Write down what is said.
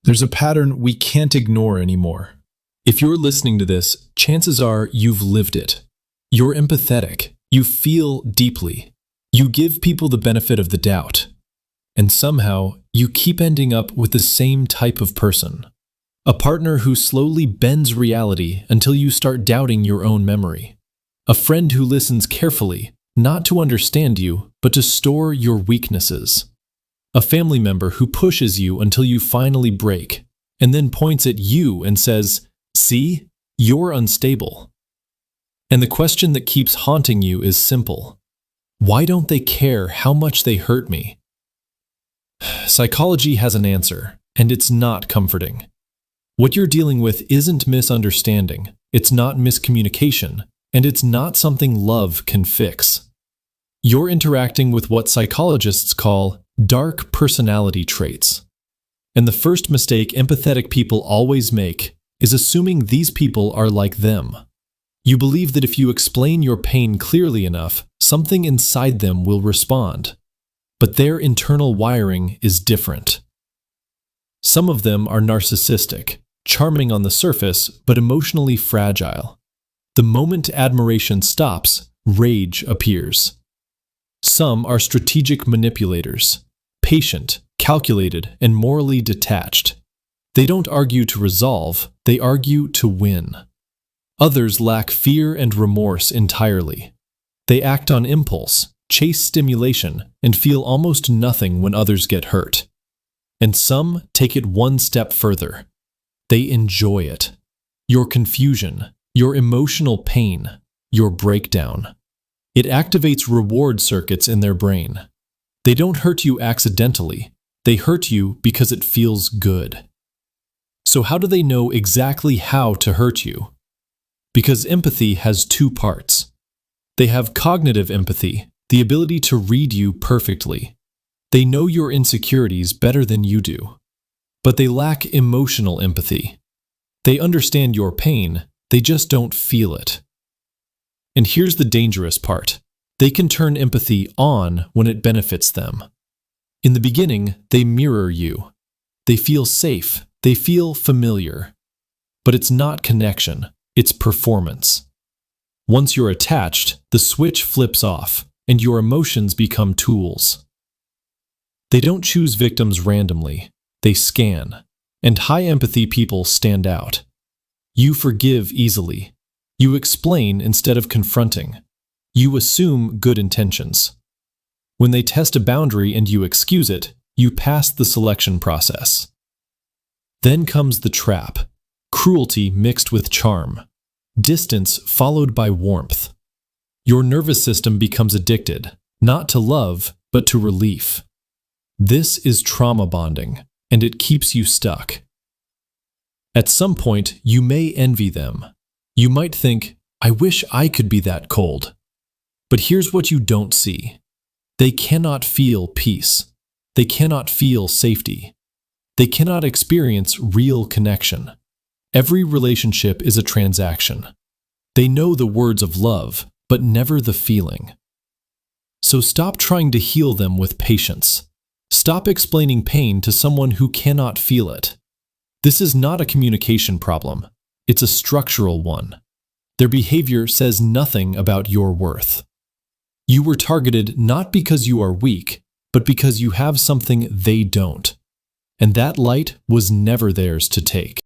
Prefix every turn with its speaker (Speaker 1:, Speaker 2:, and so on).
Speaker 1: There's a pattern we can't ignore anymore. If you're listening to this, chances are you've lived it. You're empathetic. You feel deeply. You give people the benefit of the doubt. And somehow, you keep ending up with the same type of person. A partner who slowly bends reality until you start doubting your own memory. A friend who listens carefully, not to understand you, but to store your weaknesses. A family member who pushes you until you finally break, and then points at you and says, "See, you're unstable." And the question that keeps haunting you is simple. Why don't they care how much they hurt me? Psychology has an answer, and it's not comforting. What you're dealing with isn't misunderstanding, it's not miscommunication, and it's not something love can fix. You're interacting with what psychologists call dark personality traits. And the first mistake empathetic people always make is assuming these people are like them. You believe that if you explain your pain clearly enough, something inside them will respond. But their internal wiring is different. Some of them are narcissistic, charming on the surface, but emotionally fragile. The moment admiration stops, rage appears. Some are strategic manipulators, patient, calculated, and morally detached. They don't argue to resolve, they argue to win. Others lack fear and remorse entirely. They act on impulse, chase stimulation, and feel almost nothing when others get hurt. And some take it one step further. They enjoy it. Your confusion, your emotional pain, your breakdown. It activates reward circuits in their brain. They don't hurt you accidentally. They hurt you because it feels good. So how do they know exactly how to hurt you? Because empathy has two parts. They have cognitive empathy, the ability to read you perfectly. They know your insecurities better than you do. But they lack emotional empathy. They understand your pain, they just don't feel it. And here's the dangerous part. They can turn empathy on when it benefits them. In the beginning, they mirror you. They feel safe, they feel familiar. But it's not connection, it's performance. Once you're attached, the switch flips off, and your emotions become tools. They don't choose victims randomly, they scan. And high empathy people stand out. You forgive easily. You explain instead of confronting. You assume good intentions. When they test a boundary and you excuse it, you pass the selection process. Then comes the trap. Cruelty mixed with charm. Distance followed by warmth. Your nervous system becomes addicted, not to love, but to relief. This is trauma bonding, and it keeps you stuck. At some point, you may envy them. You might think, I wish I could be that cold. But here's what you don't see. They cannot feel peace. They cannot feel safety. They cannot experience real connection. Every relationship is a transaction. They know the words of love, but never the feeling. So stop trying to heal them with patience. Stop explaining pain to someone who cannot feel it. This is not a communication problem. It's a structural one. Their behavior says nothing about your worth. You were targeted not because you are weak, but because you have something they don't. And that light was never theirs to take.